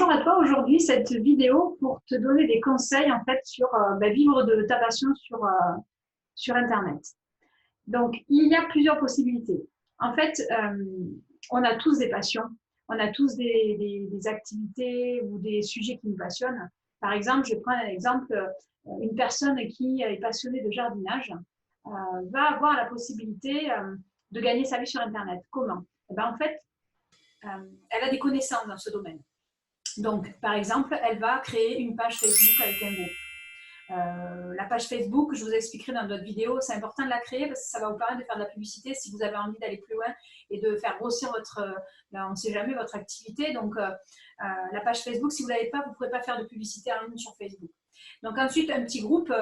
bonjour à toi. Aujourd'hui, cette vidéo pour te donner des conseils en fait sur vivre de ta passion sur Internet. Donc, il y a plusieurs possibilités. En fait, on a tous des passions, on a tous des activités ou des sujets qui nous passionnent. Par exemple, je prends un exemple, une personne qui est passionnée de jardinage va avoir la possibilité de gagner sa vie sur Internet. Comment? Eh ben, en fait, elle a des connaissances dans ce domaine. Donc, par exemple, elle va créer une page Facebook avec un groupe. La page Facebook, je vous expliquerai dans d'autres vidéos, c'est important de la créer parce que ça va vous permettre de faire de la publicité si vous avez envie d'aller plus loin et de faire grossir on ne sait jamais, votre activité. Donc, la page Facebook, si vous ne l'avez pas, vous ne pourrez pas faire de publicité en ligne sur Facebook. Donc ensuite, un groupe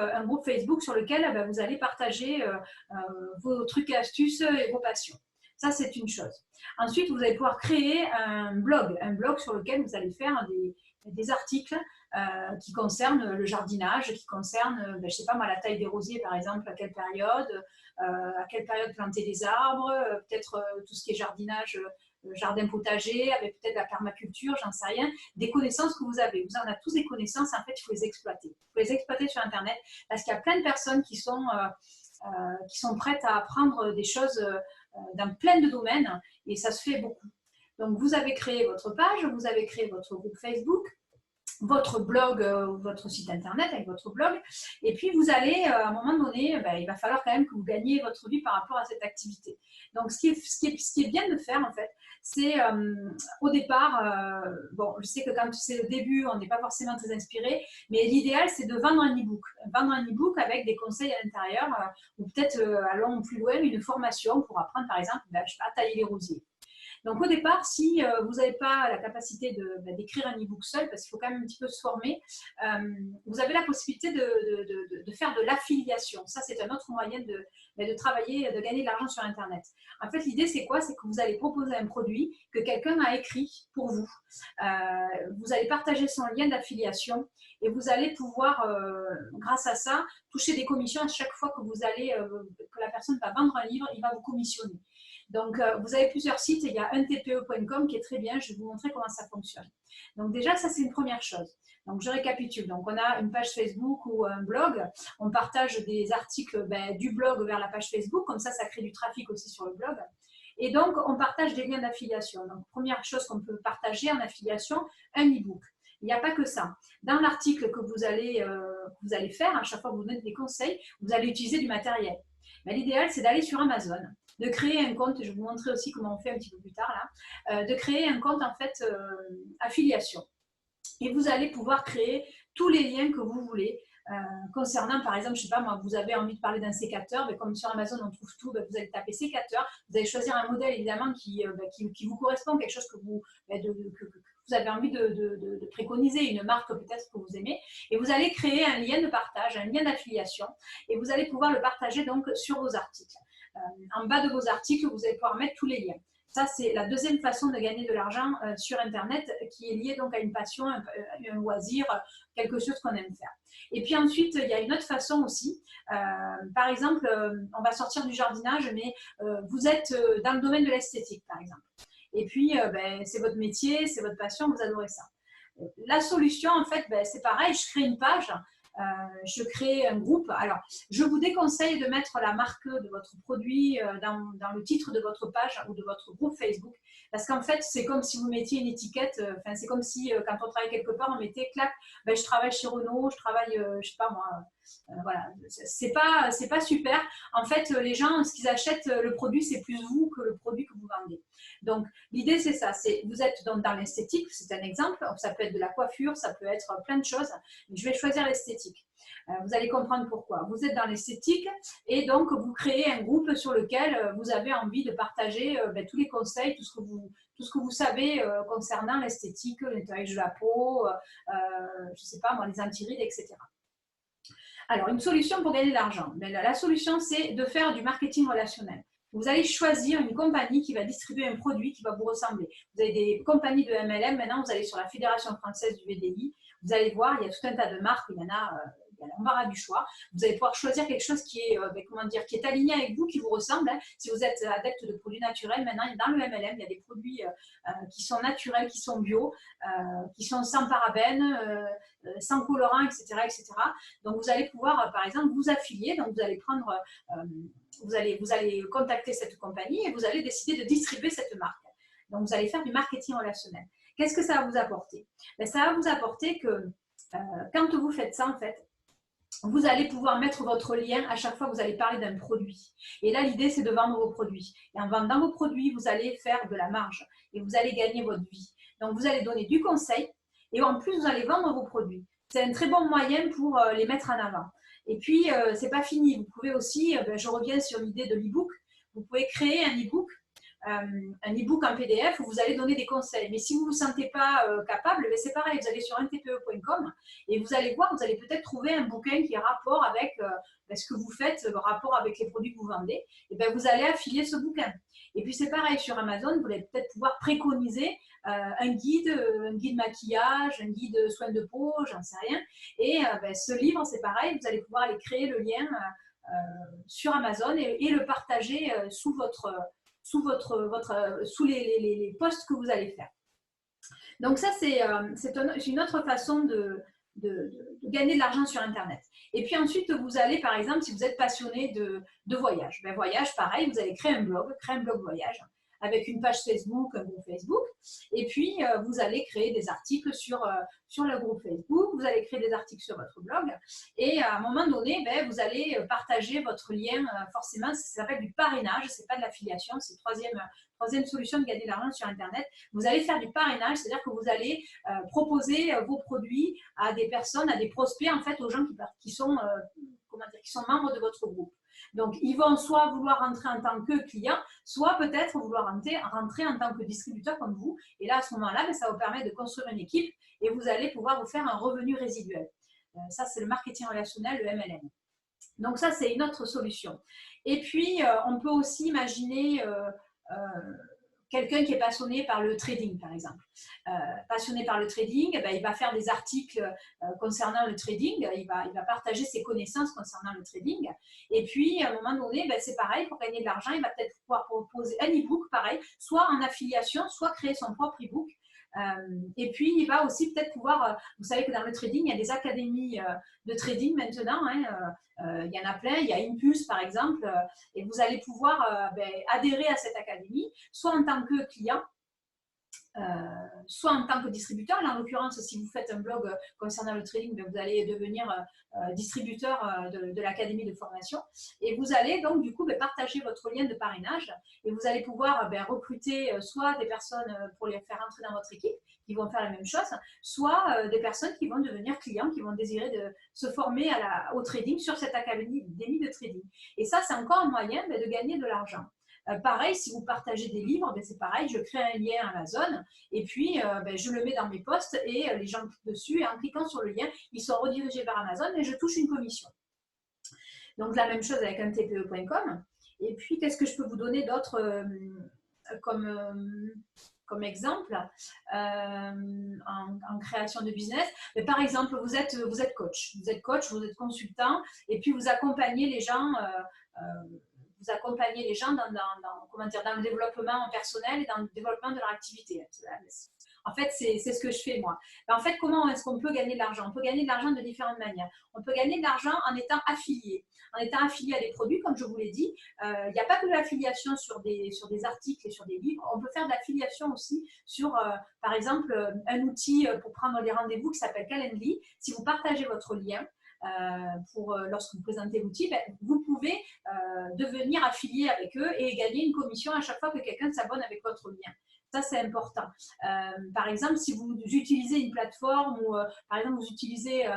Facebook sur lequel vous allez partager vos trucs et astuces et vos passions. Ça, c'est une chose. Ensuite, vous allez pouvoir créer un blog sur lequel vous allez faire des articles qui concernent le jardinage, qui concernent, je ne sais pas moi, la taille des rosiers par exemple, à quelle période planter des arbres, peut-être tout ce qui est jardinage, jardin potager, avec peut-être la permaculture, j'en sais rien, des connaissances que vous avez. Vous en avez tous des connaissances, en fait, il faut les exploiter. Il faut les exploiter sur Internet parce qu'il y a plein de personnes qui sont prêtes à apprendre des choses dans plein de domaines et ça se fait beaucoup. Donc, vous avez créé votre page, vous avez créé votre groupe Facebook, votre blog, votre site internet avec votre blog, et puis vous allez, à un moment donné, il va falloir quand même que vous gagniez votre vie par rapport à cette activité. Donc, ce qui est bien de faire, en fait, c'est au départ, bon, je sais que quand c'est le début, on n'est pas forcément très inspiré, mais l'idéal, c'est de vendre un e-book. Vendre un e-book avec des conseils à l'intérieur, ou peut-être, allons plus loin, une formation pour apprendre, par exemple, je sais pas, tailler les rosiers. Donc au départ, si vous n'avez pas la capacité d'écrire un e-book seul, parce qu'il faut quand même un petit peu se former, vous avez la possibilité de faire de l'affiliation. Ça, c'est un autre moyen de travailler, de gagner de l'argent sur Internet. En fait, l'idée, c'est quoi? C'est que vous allez proposer un produit que quelqu'un a écrit pour vous. Vous allez partager son lien d'affiliation et vous allez pouvoir, grâce à ça, toucher des commissions à chaque fois que que la personne va vendre un livre, il va vous commissionner. Donc, vous avez plusieurs sites. Il y a untpe.com qui est très bien. Je vais vous montrer comment ça fonctionne. Donc, déjà, ça, c'est une première chose. Donc, je récapitule. Donc, on a une page Facebook ou un blog. On partage des articles du blog vers la page Facebook. Comme ça crée du trafic aussi sur le blog. Et donc, on partage des liens d'affiliation. Donc, première chose qu'on peut partager en affiliation, un e-book. Il n'y a pas que ça. Dans l'article que vous allez faire, à chaque fois que vous donnez des conseils, vous allez utiliser du matériel. Mais l'idéal, c'est d'aller sur Amazon, de créer un compte, je vais vous montrer aussi comment on fait un petit peu plus tard là, de créer un compte en fait affiliation. Et vous allez pouvoir créer tous les liens que vous voulez. Concernant, par exemple, je ne sais pas moi, vous avez envie de parler d'un sécateur, comme sur Amazon on trouve tout, vous allez taper sécateur, vous allez choisir un modèle évidemment qui vous correspond, quelque chose que vous avez envie de préconiser, une marque peut-être que vous aimez, et vous allez créer un lien de partage, un lien d'affiliation, et vous allez pouvoir le partager donc sur vos articles. En bas de vos articles, vous allez pouvoir mettre tous les liens. Ça, c'est la deuxième façon de gagner de l'argent sur Internet qui est liée donc à une passion, un loisir, quelque chose qu'on aime faire. Et puis ensuite, il y a une autre façon aussi. Par exemple, on va sortir du jardinage, mais vous êtes dans le domaine de l'esthétique, par exemple. Et puis, c'est votre métier, c'est votre passion, vous adorez ça. La solution, en fait, c'est pareil, je crée une page. Je crée un groupe. Alors, je vous déconseille de mettre la marque de votre produit dans le titre de votre page ou de votre groupe Facebook, parce qu'en fait, c'est comme si vous mettiez une étiquette. C'est comme si quand on travaille quelque part, on mettait clac, je travaille chez Renault, je travaille, je sais pas moi. Voilà, c'est pas super. En fait, les gens, ce qu'ils achètent, le produit, c'est plus vous que le produit que vous vendez. Donc, l'idée, c'est ça. Vous êtes dans l'esthétique, c'est un exemple. Ça peut être de la coiffure, ça peut être plein de choses. Je vais choisir l'esthétique. Vous allez comprendre pourquoi. Vous êtes dans l'esthétique et donc vous créez un groupe sur lequel vous avez envie de partager tous les conseils, tout ce que vous savez concernant l'esthétique, le nettoyage de la peau, je sais pas moi, les antirides, etc. Alors, une solution pour gagner de l'argent. La solution, c'est de faire du marketing relationnel. Vous allez choisir une compagnie qui va distribuer un produit qui va vous ressembler. Vous avez des compagnies de MLM. Maintenant, vous allez sur la Fédération française du VDI. Vous allez voir, il y a tout un tas de marques. Il y en a y a l'embarras du choix. Vous allez pouvoir choisir quelque chose qui est, comment dire, qui est aligné avec vous, qui vous ressemble. Hein. Si vous êtes adepte de produits naturels, maintenant, dans le MLM, il y a des produits qui sont naturels, qui sont bio, qui sont sans parabènes, sans colorants, etc., etc. Donc, vous allez pouvoir, par exemple, vous affilier. Donc, vous allez prendre, vous allez contacter cette compagnie et vous allez décider de distribuer cette marque. Donc, vous allez faire du marketing relationnel. Qu'est-ce que ça va vous apporter? Ben, ça va vous apporter que quand vous faites ça, en fait, vous allez pouvoir mettre votre lien à chaque fois que vous allez parler d'un produit. Et là, l'idée, c'est de vendre vos produits. Et en vendant vos produits, vous allez faire de la marge et vous allez gagner votre vie. Donc, vous allez donner du conseil et en plus, vous allez vendre vos produits. C'est un très bon moyen pour les mettre en avant. Et puis, c'est pas fini. Vous pouvez aussi, je reviens sur l'idée de l'e-book, vous pouvez créer un e-book en PDF où vous allez donner des conseils. Mais si vous ne vous sentez pas capable, c'est pareil, vous allez sur ntpe.com et vous allez voir, vous allez peut-être trouver un bouquin qui a rapport avec ce que vous faites, rapport avec les produits que vous vendez, et bien vous allez affilier ce bouquin. Et puis c'est pareil, sur Amazon, vous allez peut-être pouvoir préconiser un guide maquillage, un guide soins de peau, j'en sais rien. Et ce livre, c'est pareil, vous allez pouvoir aller créer le lien sur Amazon et le partager sous les posts que vous allez faire. Donc ça, c'est une autre façon de gagner de l'argent sur Internet. Et puis ensuite, vous allez, par exemple, si vous êtes passionné de voyage, voyage, pareil, vous allez créer un blog voyage avec une page Facebook, un groupe Facebook, et puis vous allez créer des articles sur le groupe Facebook, vous allez créer des articles sur votre blog, et à un moment donné, vous allez partager votre lien, forcément, ça s'appelle du parrainage, c'est pas de l'affiliation, c'est troisième solution de gagner de l'argent sur Internet. Vous allez faire du parrainage, c'est-à-dire que vous allez proposer vos produits à des personnes, à des prospects, en fait, aux gens qui sont membres de votre groupe. Donc, ils vont soit vouloir rentrer en tant que client, soit peut-être vouloir rentrer en tant que distributeur comme vous. Et là, à ce moment-là, ça vous permet de construire une équipe et vous allez pouvoir vous faire un revenu résiduel. Ça, c'est le marketing relationnel, le MLM. Donc, ça, c'est une autre solution. Et puis, on peut aussi imaginer quelqu'un qui est passionné par le trading, par exemple. Passionné par le trading, il va faire des articles concernant le trading, il va partager ses connaissances concernant le trading. Et puis, à un moment donné, c'est pareil, pour gagner de l'argent, il va peut-être pouvoir proposer un e-book, pareil, soit en affiliation, soit créer son propre e-book. Et puis, il va aussi peut-être pouvoir, vous savez que dans le trading, il y a des académies de trading maintenant, il y en a plein, il y a Impulse par exemple, et vous allez pouvoir adhérer à cette académie, soit en tant que client, soit en tant que distributeur. Là, en l'occurrence, si vous faites un blog concernant le trading, vous allez devenir distributeur de l'académie de formation et vous allez donc du coup partager votre lien de parrainage et vous allez pouvoir recruter soit des personnes pour les faire entrer dans votre équipe qui vont faire la même chose, soit des personnes qui vont devenir clients, qui vont désirer de se former au trading sur cette académie de trading. Et ça, c'est encore un moyen de gagner de l'argent. Pareil, si vous partagez des livres, c'est pareil, je crée un lien Amazon et puis je le mets dans mes posts et les gens cliquent dessus et en cliquant sur le lien, ils sont redirigés vers Amazon et je touche une commission. Donc la même chose avec ntpe.com. Et puis, qu'est-ce que je peux vous donner d'autre comme exemple en création de business? Mais par exemple, vous êtes coach, vous êtes consultant et puis vous accompagnez les gens dans le développement personnel et dans le développement de leur activité. En fait, c'est ce que je fais moi. En fait, comment est-ce qu'on peut gagner de l'argent? On peut gagner de l'argent de différentes manières. On peut gagner de l'argent en étant affilié. En étant affilié à des produits, comme je vous l'ai dit. Il n'y a pas que de l'affiliation sur des articles et sur des livres. On peut faire de l'affiliation aussi sur, par exemple, un outil pour prendre des rendez-vous qui s'appelle Calendly. Si vous partagez votre lien, lorsque vous présentez l'outil, vous pouvez devenir affilié avec eux et gagner une commission à chaque fois que quelqu'un s'abonne avec votre lien. Ça, c'est important. Par exemple, si vous utilisez une plateforme ou, par exemple, vous utilisez,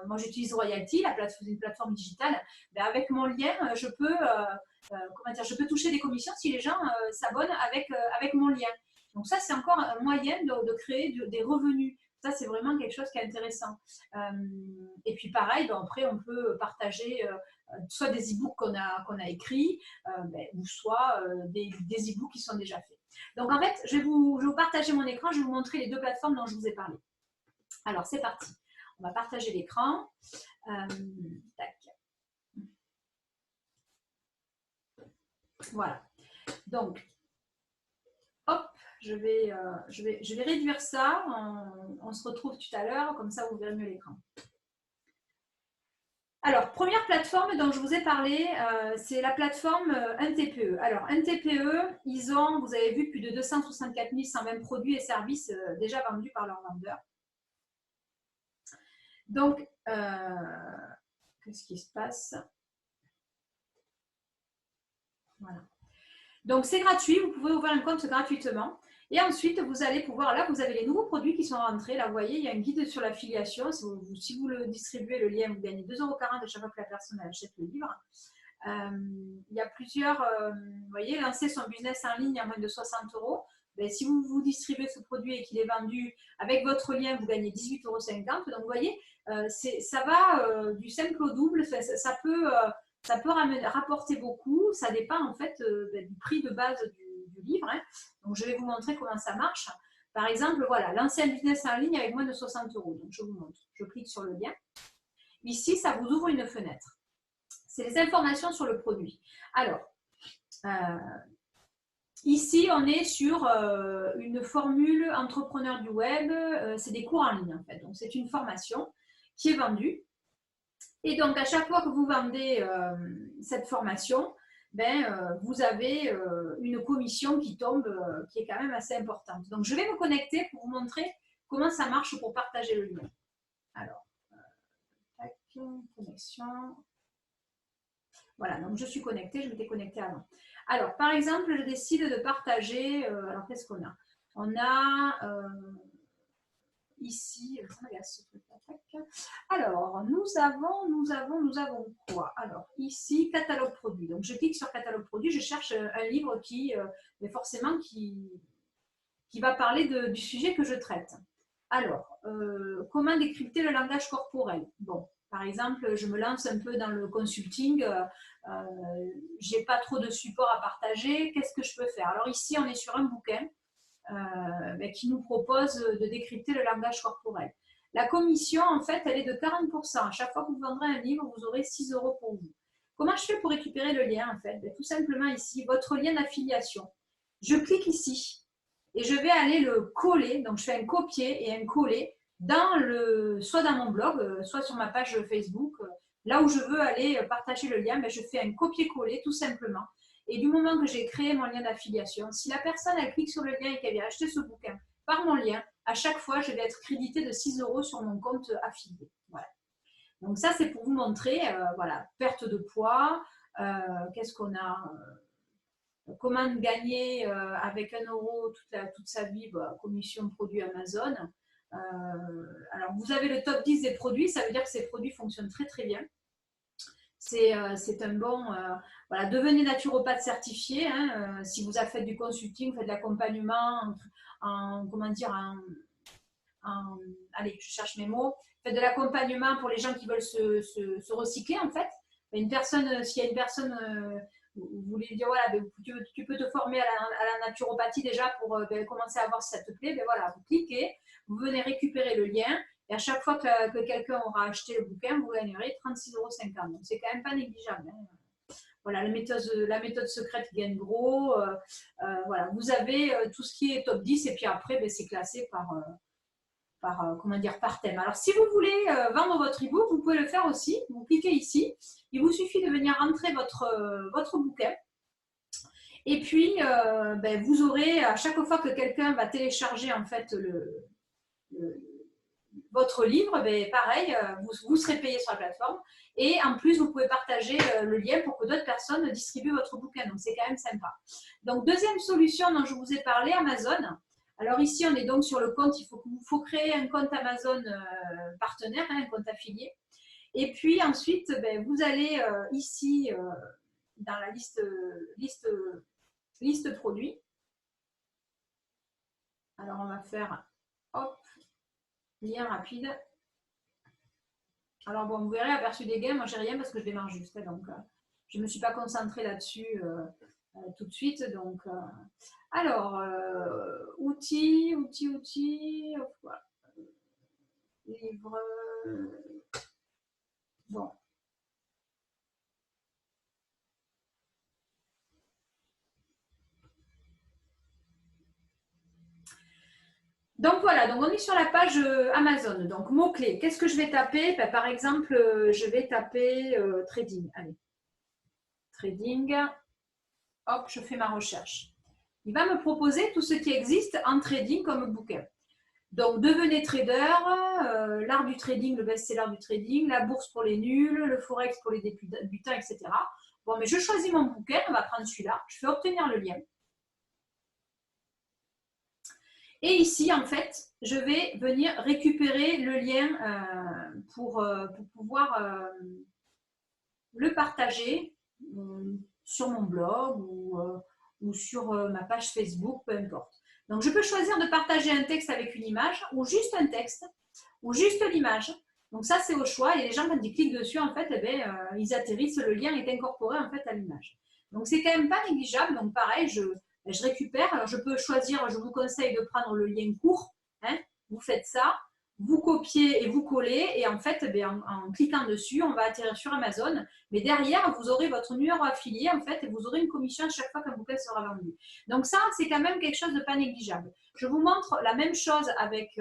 moi j'utilise Royalty, une plateforme digitale, avec mon lien, je peux toucher des commissions si les gens s'abonnent avec mon lien. Donc ça, c'est encore un moyen de créer des revenus. Ça, c'est vraiment quelque chose qui est intéressant. Et puis pareil, après, on peut partager soit des e-books qu'on a écrits, ou soit des e-books qui sont déjà faits. Donc en fait, je vais vous partager mon écran, je vais vous montrer les deux plateformes dont je vous ai parlé. Alors, c'est parti. On va partager l'écran. Tac. Voilà. Donc, hop, je vais réduire ça. On se retrouve tout à l'heure, comme ça vous verrez mieux l'écran. Alors, première plateforme dont je vous ai parlé, c'est la plateforme NTPE. Alors, NTPE, ils ont, vous avez vu, plus de 264 120 produits et services déjà vendus par leurs vendeurs. Donc, qu'est-ce qui se passe? Voilà. Donc, c'est gratuit, vous pouvez ouvrir un compte gratuitement. Et ensuite, vous allez pouvoir, là, vous avez les nouveaux produits qui sont rentrés. Là, vous voyez, il y a un guide sur l'affiliation. Si vous le distribuez, le lien, vous gagnez 2,40 € à chaque fois que la personne achète le livre. Il y a plusieurs, vous voyez, lancer son business en ligne à moins de 60 €. Ben, si vous distribuez ce produit et qu'il est vendu avec votre lien, vous gagnez 18,50 €. Donc, vous voyez, ça va du simple au double. Ça peut rapporter beaucoup. Ça dépend en fait du prix de base du livre. Hein. Donc, je vais vous montrer comment ça marche. Par exemple, voilà, lancer un business en ligne avec moins de 60 €. Donc, je vous montre. Je clique sur le lien. Ici, ça vous ouvre une fenêtre. C'est les informations sur le produit. Alors, ici, on est sur une formule entrepreneur du web. C'est des cours en ligne, en fait. Donc, c'est une formation qui est vendue. Et donc, à chaque fois que vous vendez cette formation, vous avez une commission qui tombe, qui est quand même assez importante. Donc, je vais me connecter pour vous montrer comment ça marche pour partager le lien. Alors, tac, connexion. Voilà, donc je suis connectée, je m'étais connectée avant. Alors, par exemple, je décide de partager, alors qu'est-ce qu'on a? On a ici, alors, nous avons quoi? Alors, ici, catalogue produit. Donc, je clique sur catalogue produit, je cherche un livre qui, forcément, qui va parler du sujet que je traite. Alors, comment décrypter le langage corporel? Bon, par exemple, je me lance un peu dans le consulting, je n'ai pas trop de support à partager, qu'est-ce que je peux faire? Alors ici, on est sur un bouquin qui nous propose de décrypter le langage corporel. La commission, en fait, elle est de 40%. À chaque fois que vous vendrez un livre, vous aurez 6 € pour vous. Comment je fais pour récupérer le lien, en fait? Tout simplement ici, votre lien d'affiliation. Je clique ici et je vais aller le coller. Donc, je fais un copier et un coller soit dans mon blog, soit sur ma page Facebook. Là où je veux aller partager le lien, je fais un copier-coller tout simplement. Et du moment que j'ai créé mon lien d'affiliation, si la personne elle clique sur le lien et qu'elle vient acheter ce bouquin par mon lien, à chaque fois, je vais être crédité de 6 € sur mon compte affilié. Voilà. Donc ça, c'est pour vous montrer, voilà, perte de poids, qu'est-ce qu'on a comment gagner avec 1 € toute sa vie, commission produit Amazon. Alors, vous avez le top 10 des produits, ça veut dire que ces produits fonctionnent très très bien. C'est un bon, voilà, devenez naturopathe certifié. Hein, si vous avez fait du consulting, faites de l'accompagnement comment dire, allez, je cherche mes mots, faites de l'accompagnement pour les gens qui veulent se recycler en fait. Une personne, s'il y a une personne, vous voulez dire voilà, tu peux te former à la naturopathie déjà pour commencer à voir si ça te plaît, voilà, vous cliquez, vous venez récupérer le lien. Et à chaque fois que quelqu'un aura acheté le bouquin, vous gagnerez 36,50 €. Donc, c'est quand même pas négligeable. Hein. Voilà, la méthode secrète gagne gros. Voilà, vous avez tout ce qui est top 10 et puis après, c'est classé par thème. Alors, si vous voulez vendre votre e-book, vous pouvez le faire aussi. Vous cliquez ici. Il vous suffit de venir rentrer votre bouquin. Et puis, vous aurez, à chaque fois que quelqu'un va télécharger en fait votre livre, pareil, vous serez payé sur la plateforme. Et en plus, vous pouvez partager le lien pour que d'autres personnes distribuent votre bouquin. Donc, c'est quand même sympa. Donc, deuxième solution dont je vous ai parlé, Amazon. Alors ici, on est donc sur le compte. Il faut créer un compte Amazon partenaire, hein, un compte affilié. Et puis ensuite, vous allez ici dans la liste produits. Alors, on va faire, hop, lien rapide. Alors, bon, vous verrez, aperçu des gains, moi, j'ai rien parce que je démarre juste. Hein, donc, je ne me suis pas concentrée là-dessus tout de suite. Donc, alors, outils. Voilà. livre. Bon. Donc voilà, donc on est sur la page Amazon. Donc mots-clés, qu'est-ce que je vais taper? Ben, par exemple, je vais taper trading. Allez, trading. Hop, je fais ma recherche. Il va me proposer tout ce qui existe en trading comme bouquin. Donc, devenez trader, l'art du trading, le best-seller du trading, la bourse pour les nuls, le forex pour les débutants, etc. Bon, mais je choisis mon bouquin, on va prendre celui-là, je fais obtenir le lien. Et ici, en fait, je vais venir récupérer le lien pour pouvoir le partager sur mon blog ou sur ma page Facebook, peu importe. Donc, je peux choisir de partager un texte avec une image ou juste un texte ou juste l'image. Donc, ça, c'est au choix. Et les gens, quand ils cliquent dessus, en fait, eh bien, ils atterrissent, le lien est incorporé en fait à l'image. Donc, c'est quand même pas négligeable. Donc, pareil, je récupère. Alors, je peux choisir, je vous conseille de prendre le lien court. Hein, vous faites ça, vous copiez et vous collez. Et en fait, en cliquant dessus, on va atterrir sur Amazon. Mais derrière, vous aurez votre numéro affilié, en fait, et vous aurez une commission à chaque fois qu'un bouquin sera vendu. Donc ça, c'est quand même quelque chose de pas négligeable. Je vous montre la même chose avec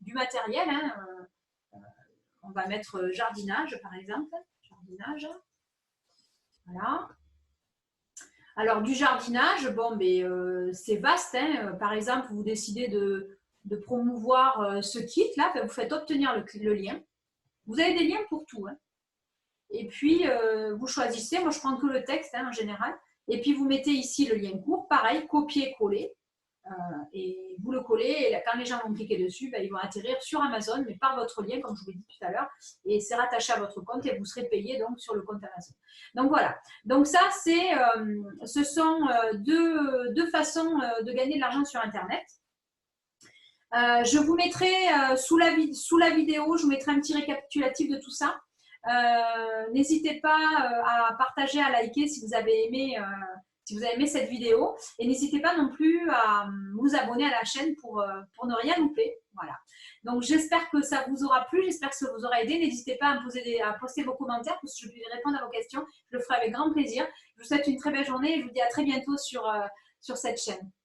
du matériel. Hein. On va mettre jardinage, par exemple. Jardinage. Voilà. Alors, du jardinage, bon, c'est vaste. Hein. Par exemple, vous décidez de promouvoir ce kit-là, vous faites obtenir le lien. Vous avez des liens pour tout. Hein. Et puis, vous choisissez, moi je prends que le texte hein, en général, et puis vous mettez ici le lien court, pareil, copier-coller, et vous le collez, et quand les gens vont cliquer dessus, ils vont atterrir sur Amazon, mais par votre lien, comme je vous l'ai dit tout à l'heure, et c'est rattaché à votre compte, et vous serez payé donc sur le compte Amazon. Donc voilà, donc ça, ce sont deux façons de gagner de l'argent sur Internet. Je vous mettrai sous la vidéo, je vous mettrai un petit récapitulatif de tout ça. N'hésitez pas à partager, à liker si vous avez aimé cette vidéo. Et n'hésitez pas non plus à vous abonner à la chaîne pour ne rien louper. Voilà. Donc j'espère que ça vous aura plu, j'espère que ça vous aura aidé. N'hésitez pas à poster vos commentaires pour que je puisse répondre à vos questions. Je le ferai avec grand plaisir. Je vous souhaite une très belle journée et je vous dis à très bientôt sur cette chaîne.